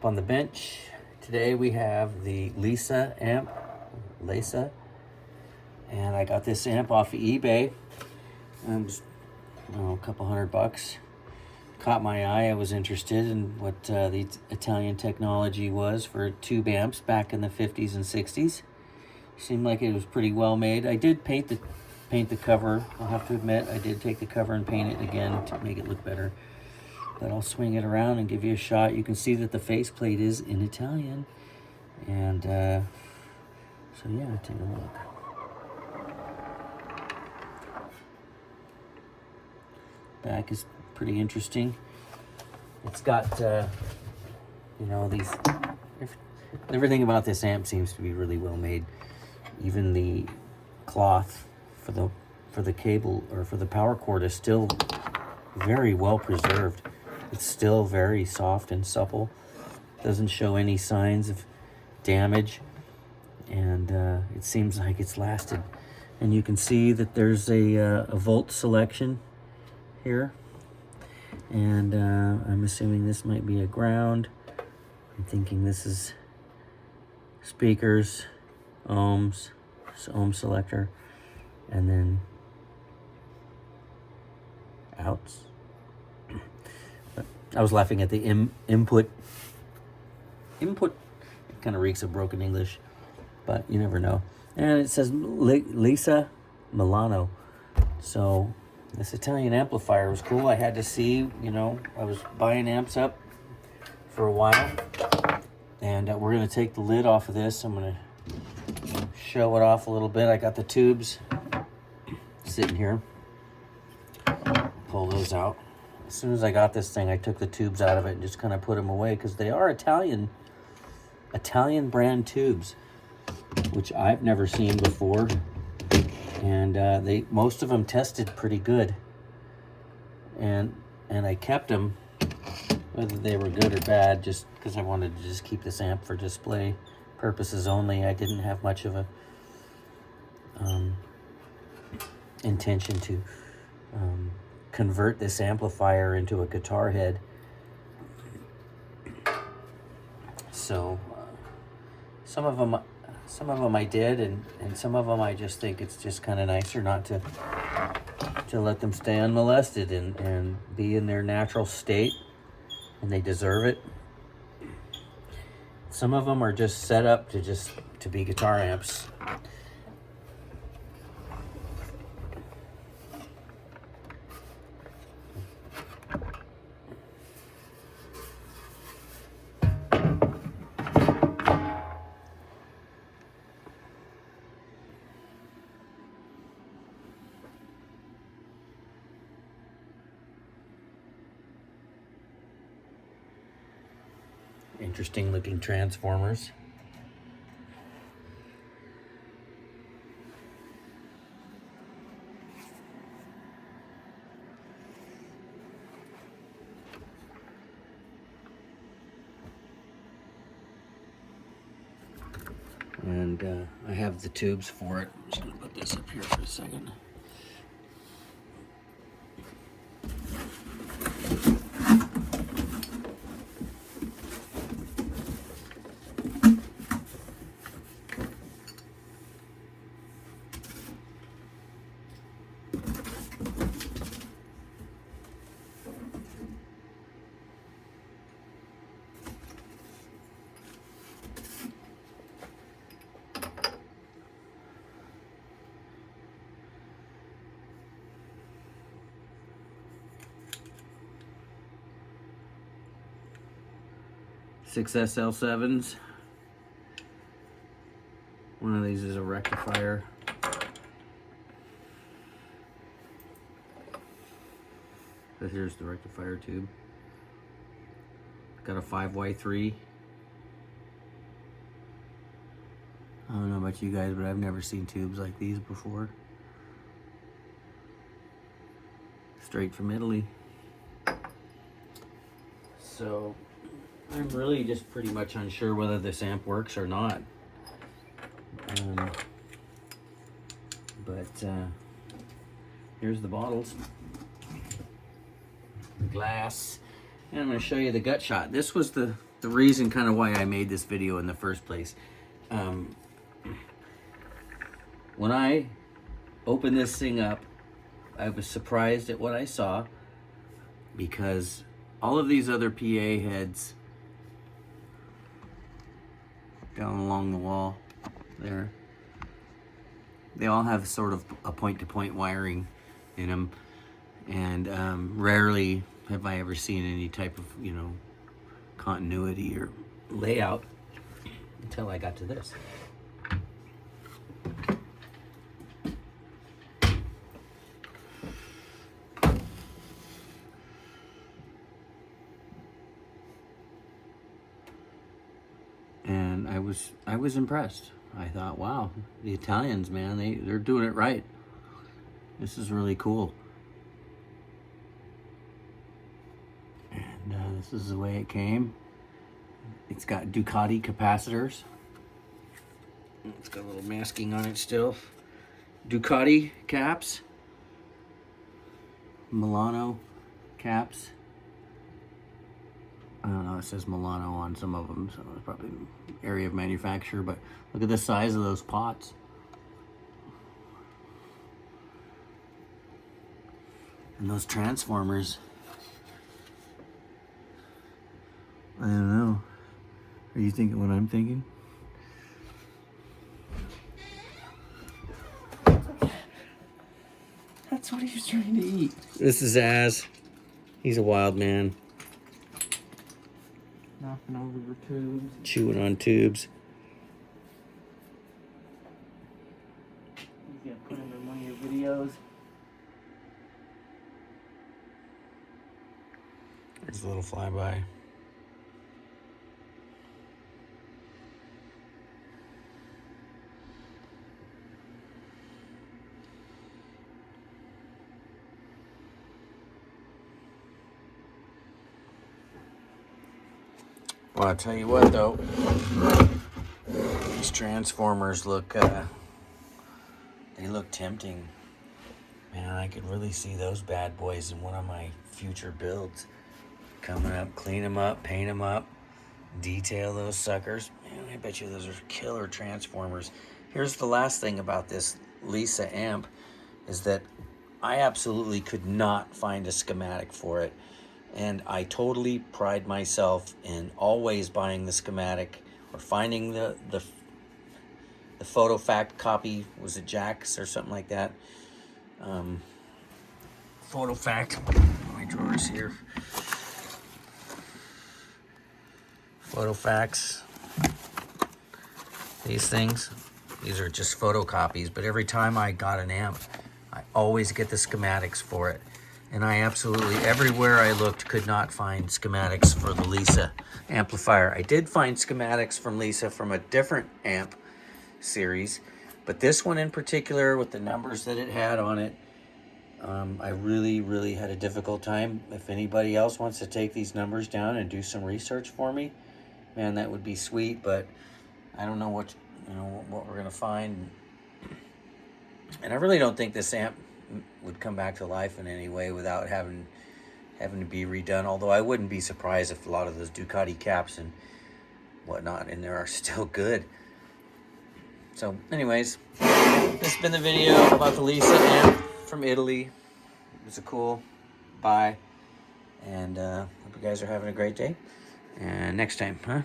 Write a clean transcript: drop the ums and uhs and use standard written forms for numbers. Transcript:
Up on the bench today we have the LESA amp, LESA, and I got this amp off of eBay. A couple $100. Caught my eye. I was interested in what the Italian technology was for tube amps back in the 50s and 60s. Seemed like it was pretty well made. I did paint the cover. I'll have to admit, I did take the cover and paint it again to make it look better. But I'll swing it around and give you a shot. You can see that the faceplate is in Italian. And so yeah, take a look. Back is pretty interesting. It's got, everything about this amp seems to be really well made. Even the cloth for the cable or for the power cord is still very well preserved. It's still very soft and supple. Doesn't show any signs of damage, and it seems like it's lasted. And you can see that there's a volt selection here, and I'm assuming this might be a ground. I'm thinking this is speakers, ohms, ohm selector, and then outs. But I was laughing at the input. It kind of reeks of broken English, but you never know. And it says LESA Milano. So this Italian amplifier was cool. I had to see, I was buying amps up for a while, and we're going to take the lid off of this. I'm going to show it off a little bit. I got the tubes sitting here. Pull those out. As soon as I got this thing, I took the tubes out of it and just kind of put them away, because they are Italian brand tubes, which I've never seen before. And most of them tested pretty good, and I kept them, whether they were good or bad, just because I wanted to just keep this amp for display purposes only. I didn't have much of a intention to convert this amplifier into a guitar head. So some of them I did, and some of them I just think it's just kind of nicer not to let them stay unmolested and be in their natural state, and they deserve it. Some of them are just set up to be guitar amps. Interesting looking transformers. And I have the tubes for it. I'm just going to put this up here for a second. Six SL7s. One of these is a rectifier. So here's the rectifier tube. Got a 5Y3. I don't know about you guys, but I've never seen tubes like these before. Straight from Italy. So I'm really just pretty much unsure whether this amp works or not. But here's the bottles, the glass, and I'm going to show you the gut shot. This was the the reason kind of why I made this video in the first place. When I opened this thing up, I was surprised at what I saw, because all of these other PA heads down along the wall there, they all have sort of a point-to-point wiring in them, and rarely have I ever seen any type of, you know, continuity or layout until I got to this. And I was impressed. I thought, wow, the Italians, man, they're doing it right. This is really cool. And this is the way it came. It's got Ducati capacitors. It's got a little masking on it still. Ducati caps. Milano caps. I don't know, it says Milano on some of them, so it's probably area of manufacture, but look at the size of those pots. And those transformers. I don't know. Are you thinking what I'm thinking? That's what he's trying to eat. This is Az. He's a wild man. Knocking over your tubes. Chewing on tubes. He's gonna put him in one of your videos. There's a little flyby. Well, I'll tell you what, though, these transformers look, they look tempting. Man, I could really see those bad boys in one of my future builds. Coming up, clean them up, paint them up, detail those suckers. Man, I bet you those are killer transformers. Here's the last thing about this LESA amp, is that I absolutely could not find a schematic for it. And I totally pride myself in always buying the schematic or finding the photo fact copy. Was it Jack's or something like that? Photo fact. My drawers here. Photo facts. These things. These are just photocopies. But every time I got an amp, I always get the schematics for it. And I absolutely, everywhere I looked, could not find schematics for the LESA amplifier. I did find schematics from LESA from a different amp series, but this one in particular, with the numbers that it had on it, I really, really had a difficult time. If anybody else wants to take these numbers down and do some research for me, man, that would be sweet, but I don't know what we're gonna find. And I really don't think this amp would come back to life in any way without having to be redone, although I wouldn't be surprised if a lot of those Ducati caps and whatnot in there are still good. So anyways, this has been the video about the LESA amp from Italy. It was a cool buy, and hope you guys are having a great day, and next time, huh?